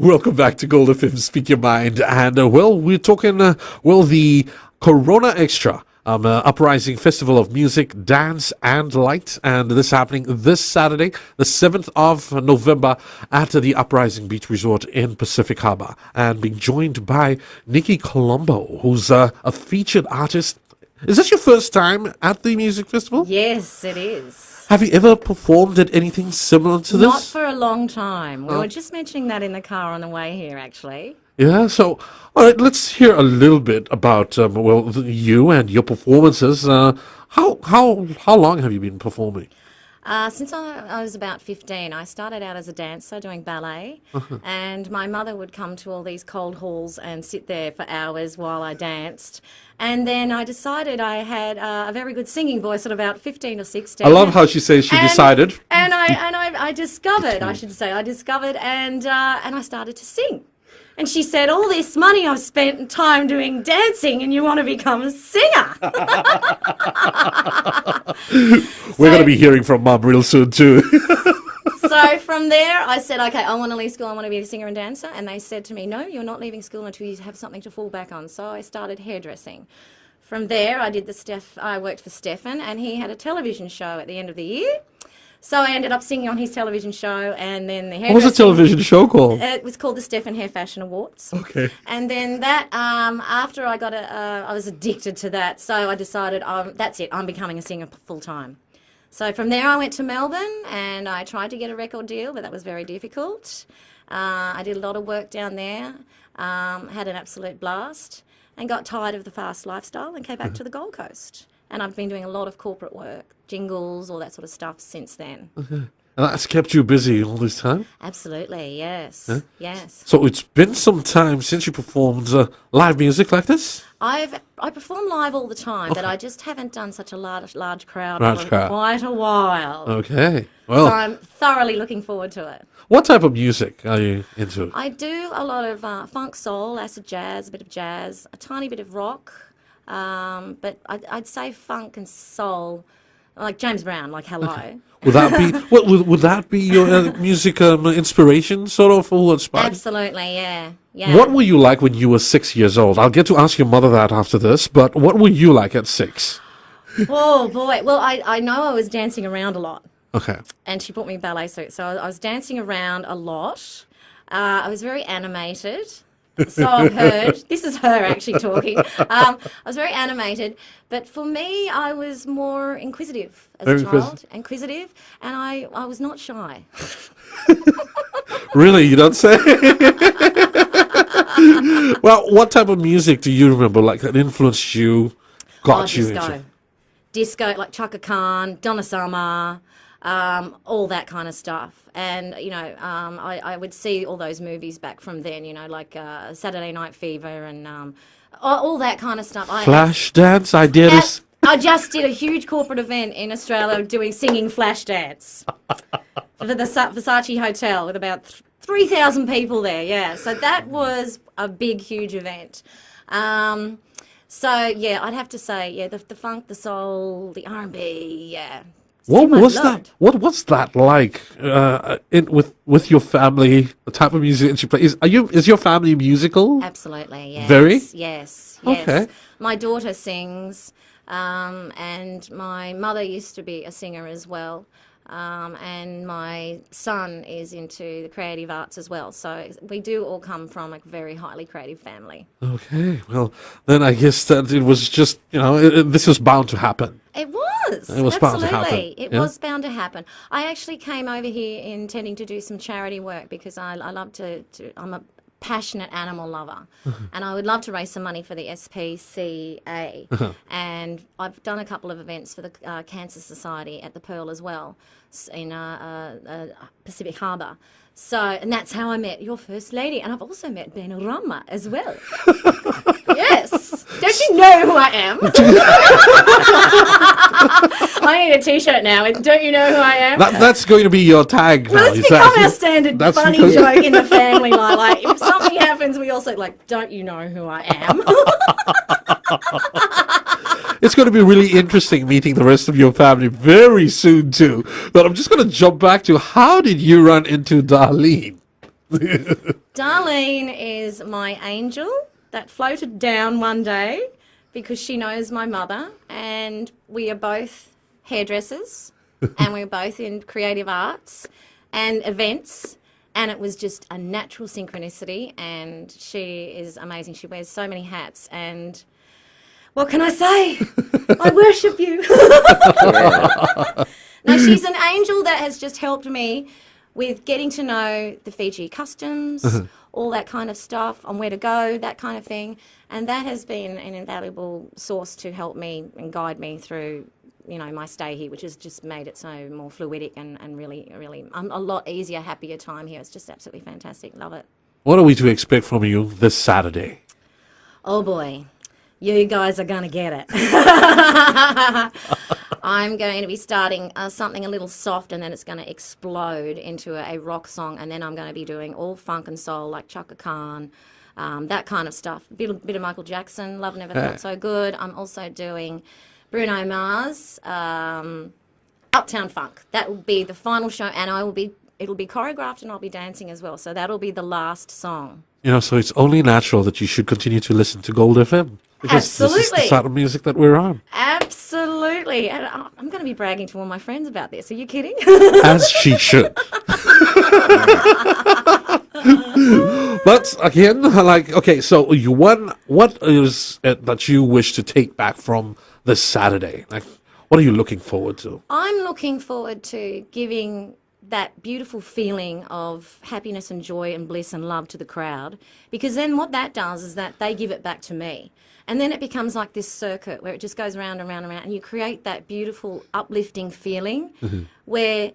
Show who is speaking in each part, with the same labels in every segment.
Speaker 1: Welcome back to GoldFM Speak Your Mind. And, we're talking, the Corona Extra Uprising Festival of Music, Dance and Light. And this is happening this Saturday, the 7th of November at the Uprising Beach Resort in Pacific Harbour. And being joined by Nikki Colombo, who's a featured artist. Is this your first time at the music festival?
Speaker 2: Yes, it is.
Speaker 1: Have you ever performed at anything similar to this?
Speaker 2: Not for a long time. We were just mentioning that in the car on the way here, actually.
Speaker 1: Yeah, so, all right, let's hear a little bit about, you and your performances. How long have you been performing?
Speaker 2: Since I was about 15, I started out as a dancer doing ballet, and my mother would come to all these cold halls and sit there for hours while I danced. And then I decided I had a very good singing voice at about 15 or 16.
Speaker 1: I love how she says she decided.
Speaker 2: And I discovered, I should say, and I started to sing. And she said, all this money I've spent time doing dancing and you want to become a singer.
Speaker 1: We're going to be hearing from Mum real soon too.
Speaker 2: So from there, I said, okay, I want to leave school. I want to be a singer and dancer. And they said to me, no, you're not leaving school until you have something to fall back on. So I started hairdressing. From there, I worked for Stefan, and he had a television show at the end of the year. So I ended up singing on his television show, and then the hairdressing.
Speaker 1: What was the television show called?
Speaker 2: It was called the Stefan Hair Fashion Awards.
Speaker 1: Okay.
Speaker 2: And then that, after I got I was addicted to that, so I decided, that's it, I'm becoming a singer full time. So from there I went to Melbourne, and I tried to get a record deal, but that was very difficult. I did a lot of work down there, had an absolute blast, and got tired of the fast lifestyle and came back to the Gold Coast. And I've been doing a lot of corporate work, jingles, all that sort of stuff since then.
Speaker 1: And that's kept you busy all this time?
Speaker 2: Absolutely, yes.
Speaker 1: Yeah?
Speaker 2: Yes.
Speaker 1: So it's been some time since you performed live music like this?
Speaker 2: I perform live all the time, but I just haven't done such a large crowd for
Speaker 1: crowd.
Speaker 2: quite a while.
Speaker 1: Okay. Well,
Speaker 2: So I'm thoroughly looking forward to it.
Speaker 1: what type of music are you into?
Speaker 2: I do a lot of funk, soul, acid jazz, a bit of jazz, a tiny bit of rock. But I'd say funk and soul, like James Brown, like Hello.
Speaker 1: Okay. Would that be would that be your music inspiration, sort of, or inspired?
Speaker 2: Absolutely, yeah.
Speaker 1: What were you like when you were 6 years old? I'll get to ask your mother that after this, but what were you like at 6?
Speaker 2: Oh, boy. Well, I know I was dancing around a lot.
Speaker 1: Okay.
Speaker 2: And she bought me ballet suit, so I was dancing around a lot. I was very animated. So I've heard. This is her actually talking. I was very animated, but for me, I was more inquisitive as a child. Inquisitive, and I was not shy.
Speaker 1: Really? You don't say? Well, what type of music do you remember, like, that influenced you, got you into?
Speaker 2: Disco, like Chaka Khan, Donna Summer, all that kind of stuff. And, I would see all those movies back from then, like Saturday Night Fever and all that kind of stuff.
Speaker 1: Flashdance?
Speaker 2: I just did a huge corporate event in Australia singing Flashdance for the Versace Hotel with about 3,000 people there, yeah. So that was a big, huge event. So, yeah, I'd have to say, yeah, the funk, the soul, the R&B, yeah.
Speaker 1: What was that? What was that like with your family? The type of music that you play. Is your family musical?
Speaker 2: Absolutely. Yes.
Speaker 1: Very.
Speaker 2: Yes.
Speaker 1: Okay.
Speaker 2: My daughter sings, and my mother used to be a singer as well. And my son is into the creative arts as well. So we do all come from a very highly creative family.
Speaker 1: Okay. Well, then I guess that it was just, this was bound to happen.
Speaker 2: It was.
Speaker 1: It was
Speaker 2: Absolutely.
Speaker 1: bound to happen.
Speaker 2: It was bound to happen. I actually came over here intending to do some charity work because I love I'm a passionate animal lover, and I would love to raise some money for the SPCA. And I've done a couple of events for the Cancer Society at the Pearl as well, in Pacific Harbour. So, and that's how I met your First Lady, and I've also met Ben Rama as well. Yes. Don't you know who I am? I need a T-shirt now. Don't you know who I am?
Speaker 1: That's going to be your tag.
Speaker 2: Well, it's become our standard funny joke in the family. Like if something happens, we also don't you know who I am?
Speaker 1: It's going to be really interesting meeting the rest of your family very soon too. But I'm just going to jump back to, how did you run into Darlene?
Speaker 2: Darlene is my angel that floated down one day because she knows my mother, and we are both hairdressers and we're both in creative arts and events, and it was just a natural synchronicity, and she is amazing. She wears so many hats, and what can I say? I worship you. No, she's an angel that has just helped me with getting to know the Fiji customs, all that kind of stuff, on where to go, that kind of thing. And that has been an invaluable source to help me and guide me through, my stay here, which has just made it so more fluidic and really, really a lot easier, happier time here. It's just absolutely fantastic. Love it.
Speaker 1: What are we to expect from you this Saturday?
Speaker 2: Oh, boy. You guys are going to get it. I'm going to be starting something a little soft, and then it's going to explode into a rock song, and then I'm going to be doing all funk and soul like Chaka Khan, that kind of stuff. A bit of Michael Jackson, Love Never Felt So Good. I'm also doing Bruno Mars, Uptown Funk. That will be the final show, and it'll be choreographed, and I'll be dancing as well. So that'll be the last song.
Speaker 1: So it's only natural that you should continue to listen to Gold FM. Because
Speaker 2: Absolutely.
Speaker 1: This is the sort of music that we're on.
Speaker 2: Absolutely. And I'm going to be bragging to all my friends about this. Are you kidding?
Speaker 1: As she should. But again, so what is it that you wish to take back from this Saturday? What are you looking forward to?
Speaker 2: I'm looking forward to giving that beautiful feeling of happiness and joy and bliss and love to the crowd, because then what that does is that they give it back to me. And then it becomes like this circuit where it just goes round and round and round, and you create that beautiful uplifting feeling where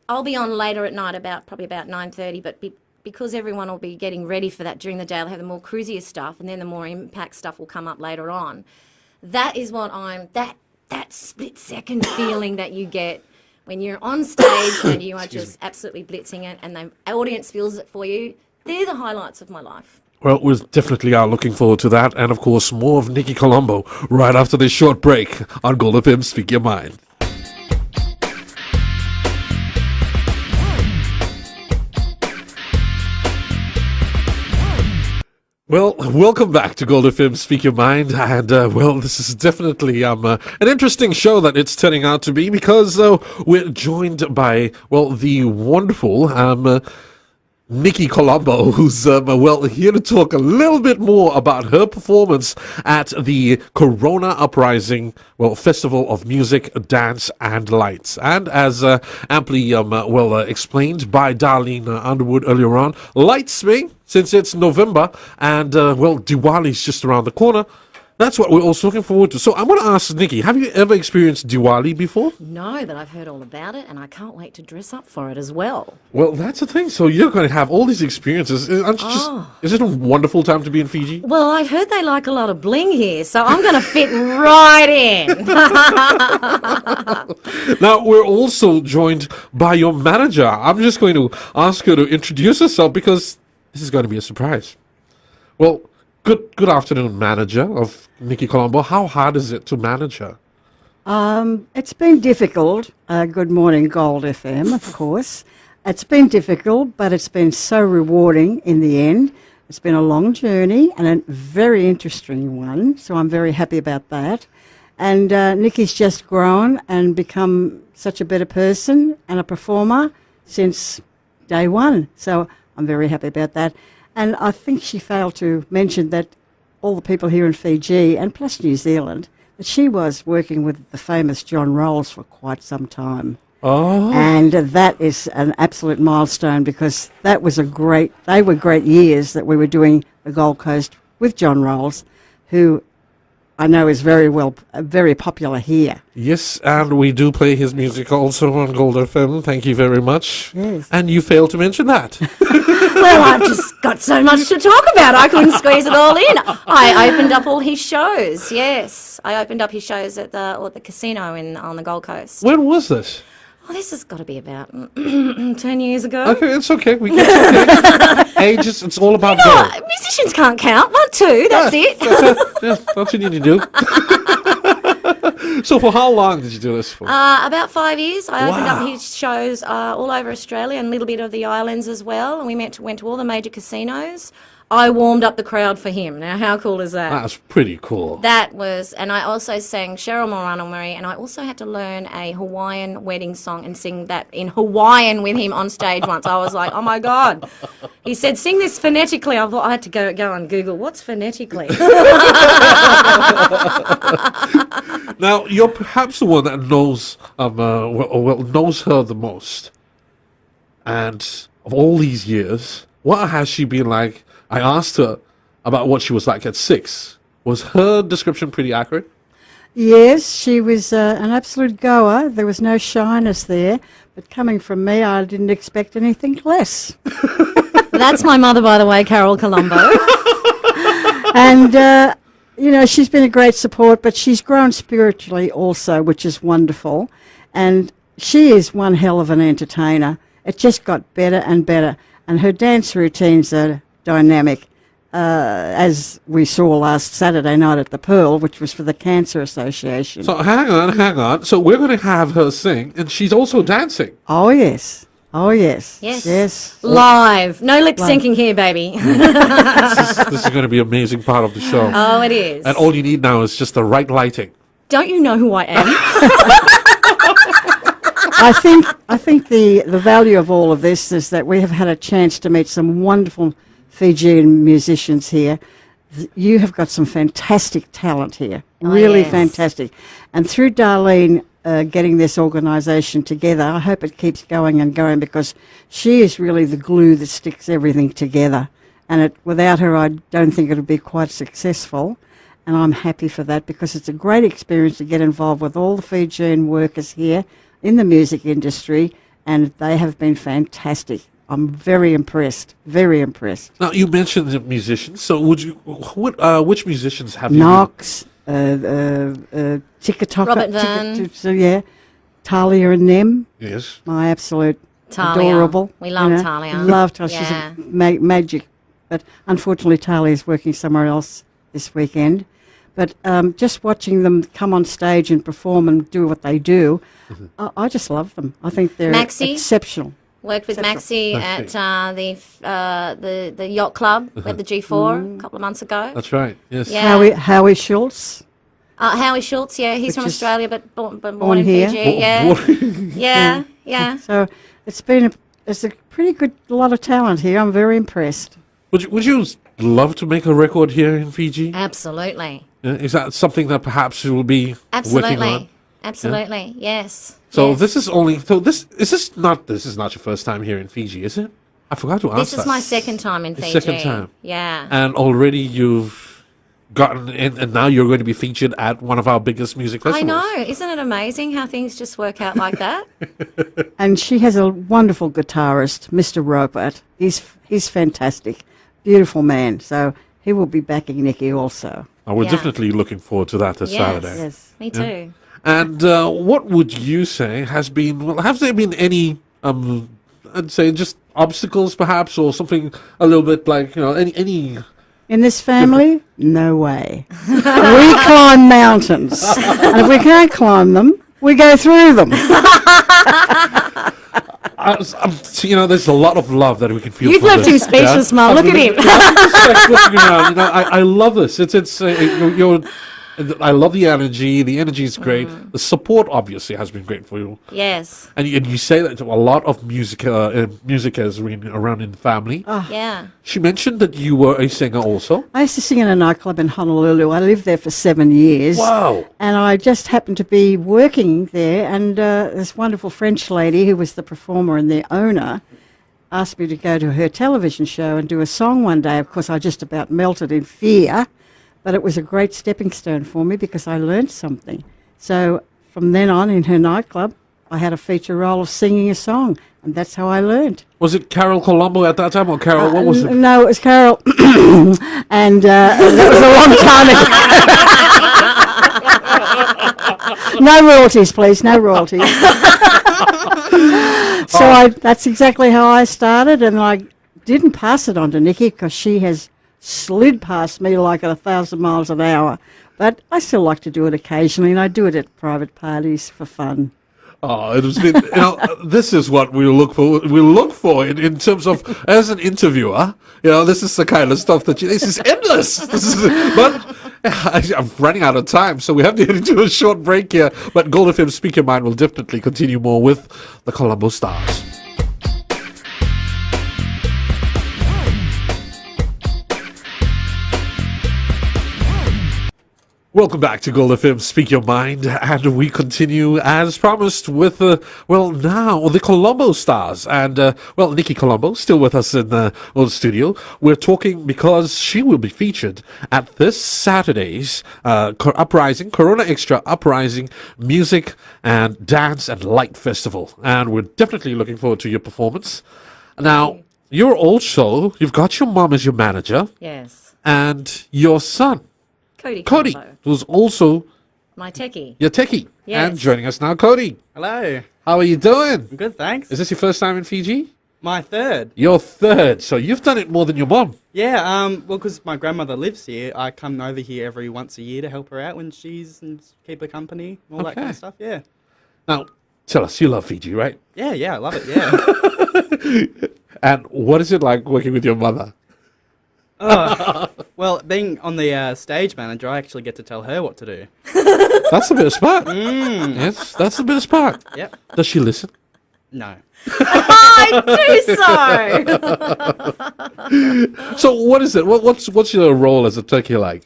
Speaker 2: I'll be on later at night, probably about 9:30, but because everyone will be getting ready for that during the day, they'll have the more cruisier stuff, and then the more impact stuff will come up later on. That is what that split-second feeling that you get when you're on stage and you are just absolutely blitzing it, and the audience feels it for you. They're the highlights of my life.
Speaker 1: Well, we definitely are looking forward to that. And, of course, more of Nikki Colombo right after this short break on Gold FM Speak Your Mind. Well, welcome back to Gold FM Speak Your Mind. And, this is definitely an interesting show that it's turning out to be, because we're joined by, the wonderful Nikki Colombo, who's here to talk a little bit more about her performance at the Corona Uprising, Festival of Music, Dance and Lights. And as amply explained by Darlene Underwood earlier on, lights swing since it's November, and Diwali's just around the corner. That's what we're also looking forward to. So I want to ask Nikki, have you ever experienced Diwali before?
Speaker 2: No, but I've heard all about it, and I can't wait to dress up for it as well.
Speaker 1: Well, that's the thing. So you're going to have all these experiences. Is it a wonderful time to be in Fiji?
Speaker 2: Well, I've heard they like a lot of bling here, so I'm going to fit right in.
Speaker 1: Now, we're also joined by your manager. I'm just going to ask her to introduce herself, because this is going to be a surprise. Well, Good afternoon, manager of Nikki Colombo. How hard is it to manage her?
Speaker 3: It's been difficult. Good morning, Gold FM, of course. It's been difficult, but it's been so rewarding in the end. It's been a long journey and a very interesting one, so I'm very happy about that. And Nikki's just grown and become such a better person and a performer since day one, so I'm very happy about that. And I think she failed to mention that all the people here in Fiji, and plus New Zealand, that she was working with the famous John Rolls for quite some time.
Speaker 1: Oh.
Speaker 3: And that is an absolute milestone, because they were great years that we were doing the Gold Coast with John Rolls, who I know is very popular here.
Speaker 1: Yes, and we do play his music also on Gold FM. Thank you very much.
Speaker 3: Yes.
Speaker 1: And you failed to mention that.
Speaker 2: Well, I've just got so much to talk about. I couldn't squeeze it all in. I opened up all his shows. Yes, I opened up his shows at the casino on the Gold Coast.
Speaker 1: When was this?
Speaker 2: Oh, this has got to be about 10 years ago.
Speaker 1: Okay, it's okay. We get age. It's all about gold.
Speaker 2: Musicians can't count. 1, 2. That's it.
Speaker 1: Yeah, that's what you need to do. So for how long did you do this for?
Speaker 2: About 5 years. I opened
Speaker 1: Wow.
Speaker 2: up his shows all over Australia and a little bit of the islands as well. And we went to all the major casinos. I warmed up the crowd for him. Now, how cool is that?
Speaker 1: That's pretty cool.
Speaker 2: That was, and I also sang Cheryl Morano Marie, and I also had to learn a Hawaiian wedding song and sing that in Hawaiian with him on stage once. I was like, oh my God. He said, sing this phonetically. I thought I had to go on Google, what's phonetically?
Speaker 1: Now, you're perhaps the one that knows knows her the most. And of all these years, what has she been like? I asked her about what she was like at 6. Was her description pretty accurate?
Speaker 3: Yes, she was an absolute goer. There was no shyness there. But coming from me, I didn't expect anything less.
Speaker 2: That's my mother, by the way, Carol Colombo.
Speaker 3: And, she's been a great support, but she's grown spiritually also, which is wonderful. And she is one hell of an entertainer. It just got better and better. And her dance routines are dynamic, as we saw last Saturday night at the Pearl, which was for the Cancer Association.
Speaker 1: So hang on. So we're going to have her sing, and she's also dancing.
Speaker 3: Oh, yes.
Speaker 2: Yes.
Speaker 3: Yes.
Speaker 2: Live. No lip syncing here, baby.
Speaker 1: This is going to be an amazing part of the show.
Speaker 2: Oh, it is.
Speaker 1: And all you need now is just the right lighting.
Speaker 2: Don't you know who I am?
Speaker 3: I think the value of all of this is that we have had a chance to meet some wonderful Fijian musicians here. You have got some fantastic talent here, really
Speaker 2: yes.
Speaker 3: fantastic. And through Darlene getting this organisation together, I hope it keeps going and going, because she is really the glue that sticks everything together. And without her, I don't think it would be quite successful. And I'm happy for that, because it's a great experience to get involved with all the Fijian workers here in the music industry, and they have been fantastic. I'm very impressed, very impressed.
Speaker 1: Now, you mentioned the musicians. So which musicians have
Speaker 3: Knox, Tikatoka,
Speaker 2: Robert Verne.
Speaker 3: yeah, Talia and them,
Speaker 1: Yes.
Speaker 3: my absolute
Speaker 2: Talia.
Speaker 3: adorable.
Speaker 2: We love Talia.
Speaker 3: Love Talia.
Speaker 2: Yeah.
Speaker 3: She's a magic. But unfortunately, Talia is working somewhere else this weekend. But just watching them come on stage and perform and do what they do, I just love them. I think they're
Speaker 2: Maxie?
Speaker 3: exceptional.
Speaker 2: Worked with
Speaker 3: Exceptional.
Speaker 2: Maxie at the yacht club at the G4 a couple of months ago.
Speaker 1: That's right. Yes.
Speaker 2: Yeah.
Speaker 3: Howie Schultz.
Speaker 2: Howie Schultz, yeah, he's
Speaker 3: Which
Speaker 2: from
Speaker 3: is
Speaker 2: Australia, but born in
Speaker 3: here.
Speaker 2: Fiji. Yeah.
Speaker 3: So it's a pretty good lot of talent here. I'm very impressed.
Speaker 1: Would you love to make a record here in Fiji?
Speaker 2: Absolutely.
Speaker 1: Yeah, is that something that perhaps you will be working on?
Speaker 2: Absolutely. Yes.
Speaker 1: So
Speaker 2: yes.
Speaker 1: this is not your first time here in Fiji, is it? I forgot to ask
Speaker 2: This is
Speaker 1: that.
Speaker 2: my second time in Fiji.
Speaker 1: Second time.
Speaker 2: Yeah.
Speaker 1: And already you've gotten in, and now you're going to be featured at one of our biggest music
Speaker 2: I
Speaker 1: festivals.
Speaker 2: know. Isn't it amazing how things just work out like that?
Speaker 3: And she has a wonderful guitarist, Mr. Robert. He's fantastic. Beautiful man. So he will be backing Nikki also.
Speaker 1: We're
Speaker 2: Yeah.
Speaker 1: definitely looking forward to that this
Speaker 2: Yes.
Speaker 1: Saturday.
Speaker 3: Yes.
Speaker 2: Me too.
Speaker 1: And what would you say have there been any, I'd say just obstacles perhaps, or something a little bit like, any
Speaker 3: In this family, no way. We climb mountains. And if we can't climb them, we go through them.
Speaker 1: there's a lot of love that we can feel.
Speaker 2: You've
Speaker 1: for
Speaker 2: left him
Speaker 1: this,
Speaker 2: speechless, Mum. Look at him.
Speaker 1: I love this. I love the energy. The energy is great. The support obviously has been great for you.
Speaker 2: Yes.
Speaker 1: And you say that a lot of music has been around in the family.
Speaker 2: Yeah.
Speaker 1: She mentioned that you were a singer also.
Speaker 3: I used to sing in a nightclub in Honolulu. I lived there for 7 years.
Speaker 1: Wow.
Speaker 3: And I just happened to be working there, and this wonderful French lady who was the performer and the owner asked me to go to her television show and do a song one day. Of course, I just about melted in fear, but it was a great stepping stone for me because I learned something. So from then on in her nightclub, I had a feature role of singing a song, and that's how I learned.
Speaker 1: Was it Carol Colombo at that time, or Carol? What was it?
Speaker 3: No, it was Carol, and that was a long time ago. No royalties, please, no royalties. So that's exactly how I started, and I didn't pass it on to Nikki because she has slid past me like at 1,000 miles an hour. But I still like to do it occasionally, and I do it at private parties for fun.
Speaker 1: Oh, it has been. This is what we look for. We look for in terms of as an interviewer. This is the kind of stuff that this is endless. But I'm running out of time, so we have to get into a short break here. But Gold FM Speak Your Mind will definitely continue more with the Colombo Stars. Welcome back to Gold FM Speak Your Mind, and we continue as promised with, now the Colombo Stars, and, Nikki Colombo still with us in the studio. We're talking because she will be featured at this Saturday's Corona Extra Uprising Music and Dance and Light Festival, and we're definitely looking forward to your performance. Now, you've got your mom as your manager,
Speaker 2: Yes.
Speaker 1: and your son, Cody,
Speaker 2: Colombo.
Speaker 1: who's also
Speaker 2: My techie.
Speaker 1: your techie.
Speaker 2: Yes.
Speaker 1: And joining us now, Cody.
Speaker 4: Hello.
Speaker 1: How are you doing?
Speaker 4: I'm good, thanks.
Speaker 1: Is this your first time in Fiji?
Speaker 4: My third.
Speaker 1: Your third. So you've done it more than your mom.
Speaker 4: Yeah, because my grandmother lives here, I come over here every once a year to help her out when and keep her company, all that kind
Speaker 1: Okay.
Speaker 4: of stuff, yeah.
Speaker 1: Now, tell us, you love Fiji, right?
Speaker 4: Yeah, I love it, yeah.
Speaker 1: And what is it like working with your mother?
Speaker 4: Well, being on the stage manager, I actually get to tell her what to do.
Speaker 1: That's the best part. Yes, that's the best part.
Speaker 4: Yep.
Speaker 1: Does she listen?
Speaker 4: No.
Speaker 2: I do so.
Speaker 1: So what is it? What's your role as a turkey like?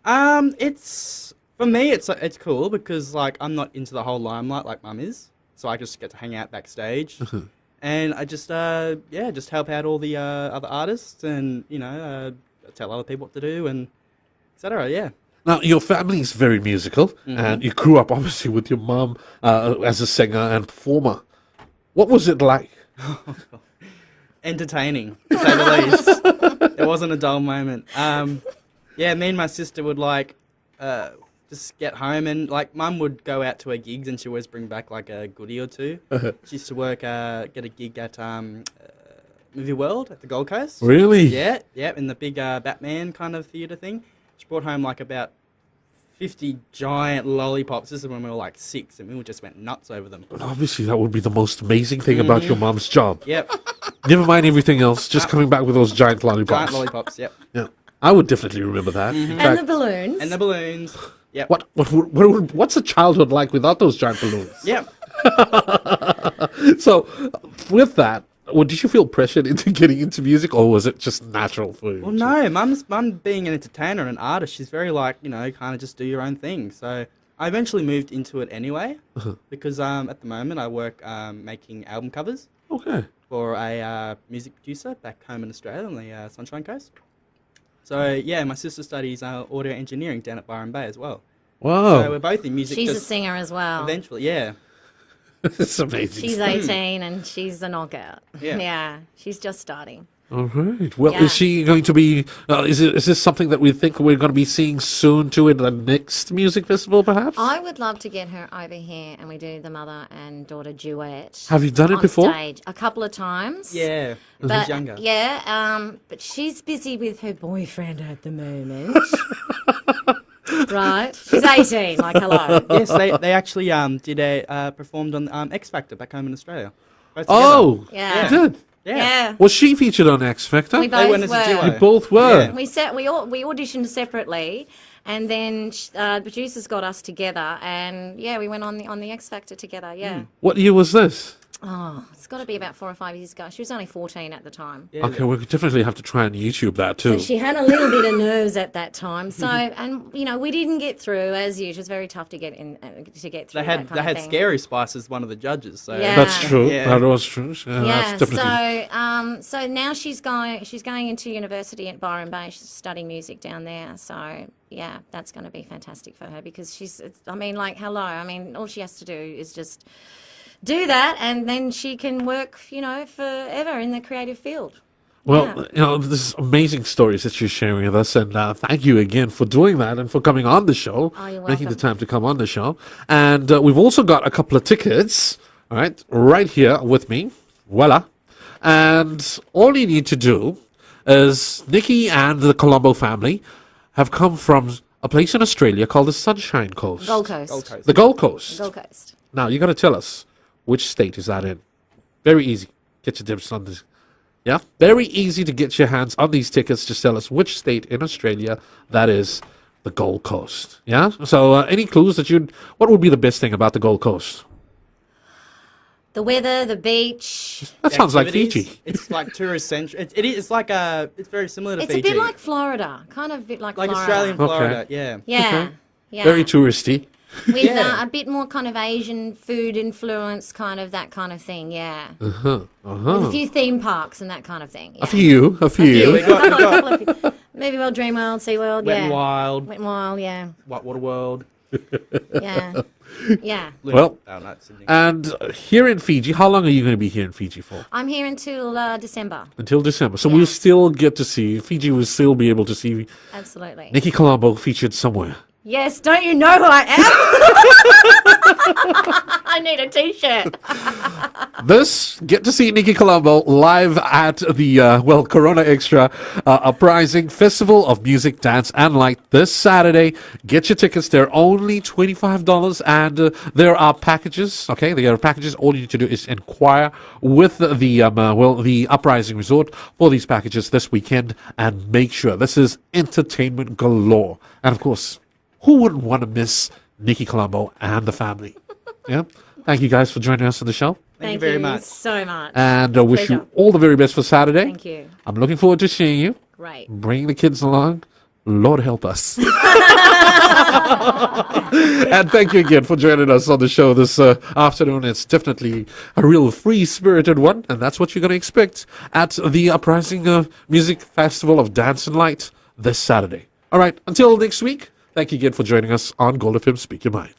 Speaker 4: It's, for me, it's cool because, like, I'm not into the whole limelight like Mum is, so I just get to hang out backstage. And I just help out all the other artists and, tell other people what to do and et cetera, yeah.
Speaker 1: Now, your family is very musical, and you grew up, obviously, with your mum as a singer and performer. What was it like?
Speaker 4: Entertaining, to say the least. It wasn't a dull moment. Me and my sister would, just get home and, Mum would go out to her gigs and she'd always bring back, a goodie or two. She used to get a gig at Movie World at the Gold Coast.
Speaker 1: Really?
Speaker 4: Yeah, in the big Batman kind of theatre thing. She brought home, about 50 giant lollipops. This is when we were, 6, and we all just went nuts over them.
Speaker 1: Well, obviously, that would be the most amazing thing about your mum's job.
Speaker 4: Yep.
Speaker 1: Never mind everything else, just coming back with those giant lollipops.
Speaker 4: Giant lollipops, yep.
Speaker 1: Yeah, I would definitely remember that. In
Speaker 2: And
Speaker 1: fact,
Speaker 2: the balloons.
Speaker 4: And the balloons. Yep.
Speaker 1: what's a childhood like without those giant balloons?
Speaker 4: Yep.
Speaker 1: So, with that, did you feel pressured into getting into music, or was it just natural for you?
Speaker 4: Well, no, Mum being an entertainer and an artist, she's very kind of just do your own thing. So I eventually moved into it anyway, because at the moment I work making album covers
Speaker 1: Okay.
Speaker 4: for a music producer back home in Australia on the Sunshine Coast. So yeah, my sister studies audio engineering down at Byron Bay as well.
Speaker 1: Wow.
Speaker 4: So we're both in music.
Speaker 2: She's a
Speaker 4: just
Speaker 2: singer as well.
Speaker 4: Eventually, yeah.
Speaker 1: It's amazing.
Speaker 2: She's 18 and she's a knockout.
Speaker 4: Yeah.
Speaker 2: She's just starting.
Speaker 1: All right. Well,
Speaker 2: Yeah.
Speaker 1: is she going to be? Is this something that we think we're going to be seeing soon too in the next music festival, perhaps?
Speaker 2: I would love to get her over here and we do the mother and daughter duet.
Speaker 1: Have you done it
Speaker 2: on
Speaker 1: before?
Speaker 2: Stage a couple of times.
Speaker 4: Yeah.
Speaker 2: But,
Speaker 4: She's younger.
Speaker 2: Yeah, but she's busy with her boyfriend at the moment. Right? She's 18, hello.
Speaker 4: Yes, they actually performed on X Factor back home in Australia. Both
Speaker 1: Oh,
Speaker 4: together.
Speaker 2: Yeah.
Speaker 1: you did.
Speaker 2: Yeah.
Speaker 1: Was she featured on X Factor?
Speaker 2: We
Speaker 4: They
Speaker 2: both
Speaker 4: went as a
Speaker 2: were.
Speaker 4: duo.
Speaker 1: You both were.
Speaker 4: Yeah.
Speaker 2: We auditioned separately, and then the producers got us together, and we went on the X Factor together. Yeah.
Speaker 1: What year was this?
Speaker 2: Oh, it's got to be about 4 or 5 years ago. She was only 14 at the time.
Speaker 4: Yeah.
Speaker 1: Okay, we definitely have to try and YouTube that too.
Speaker 2: So she had a little bit of nerves at that time. So, and we didn't get through as usual. It was very tough to get in to get through.
Speaker 4: They had
Speaker 2: that kind of thing.
Speaker 4: Scary Spice as one of the judges. So
Speaker 2: Yeah.
Speaker 1: That's true.
Speaker 4: Yeah.
Speaker 1: That was true. Yeah,
Speaker 2: Yeah,
Speaker 1: that's definitely.
Speaker 2: so now she's going into university at Byron Bay. She's studying music down there. So yeah, that's going to be fantastic for her because hello. All she has to do is just do that, and then she can work, forever in the creative field.
Speaker 1: Well, this is amazing stories that you're sharing with us, and thank you again for doing that and for coming on the show,
Speaker 2: Oh, you're
Speaker 1: making the
Speaker 2: welcome.
Speaker 1: time to come on the show. And we've also got a couple of tickets, all right here with me. Voila. And all you need to do is Nikki and the Colombo family have come from a place in Australia called the Sunshine Coast.
Speaker 2: Gold Coast.
Speaker 4: Gold Coast.
Speaker 1: The Gold Coast.
Speaker 2: Gold Coast.
Speaker 1: Now, you got to tell us, which state is that in? Very easy. Get your tips on this. Yeah? Very easy to get your hands on these tickets. Just tell us which state in Australia that is the Gold Coast. Yeah? So, any clues what would be the best thing about the Gold Coast?
Speaker 2: The weather, the beach.
Speaker 1: That sounds like
Speaker 4: Activities.
Speaker 1: Fiji.
Speaker 4: It's like tourist centric. It's like it's very similar to
Speaker 2: It's
Speaker 4: Fiji.
Speaker 2: a bit like Florida. Kind of a bit like Florida.
Speaker 4: Australian
Speaker 1: Okay.
Speaker 4: Florida. Yeah.
Speaker 2: Yeah. Yeah.
Speaker 1: Very touristy.
Speaker 2: With
Speaker 4: Yeah.
Speaker 2: a bit more kind of Asian food influence, kind of that kind of thing, yeah.
Speaker 1: Uh-huh.
Speaker 2: With a
Speaker 1: Uh-huh.
Speaker 2: few theme parks and that kind of thing. Yeah.
Speaker 1: A few.
Speaker 4: We got
Speaker 2: Movie World, Dream World, Sea World,
Speaker 4: Wet
Speaker 2: yeah.
Speaker 4: and Wild,
Speaker 2: Wet and Wild, yeah.
Speaker 4: Whitewater World.
Speaker 2: Yeah. Yeah.
Speaker 1: Well,
Speaker 4: Oh, no, it's Sydney.
Speaker 1: and here in Fiji, how long are you going to be here in Fiji for?
Speaker 2: I'm here until December.
Speaker 1: Until December. So
Speaker 2: Yeah.
Speaker 1: we'll still get to see, Fiji will still be able to see
Speaker 2: Absolutely.
Speaker 1: Nikki Colombo featured somewhere.
Speaker 2: Yes, don't you know who I am? I need a t-shirt.
Speaker 1: Get to see Nikki Colombo live at the, Corona Extra Uprising Festival of Music, Dance and Light this Saturday. Get your tickets. They're only $25 and there are packages. Okay, there are packages. All you need to do is inquire with the Uprising Resort for these packages this weekend and make sure this is entertainment galore. And of course, who wouldn't want to miss Nikki Colombo and the family? Yeah. Thank you guys for joining us on the show.
Speaker 4: Thank you very much.
Speaker 2: so much.
Speaker 1: And I wish you
Speaker 2: Pleasure.
Speaker 1: all the very best for Saturday.
Speaker 2: Thank you.
Speaker 1: I'm looking forward to seeing you.
Speaker 2: Great.
Speaker 1: Bring the kids along. Lord help us. And thank you again for joining us on the show this afternoon. It's definitely a real free-spirited one, and that's what you're going to expect at the Uprising Music Festival of Dance and Light this Saturday. All right, until next week, thank you again for joining us on GoldFM Speak Your Mind.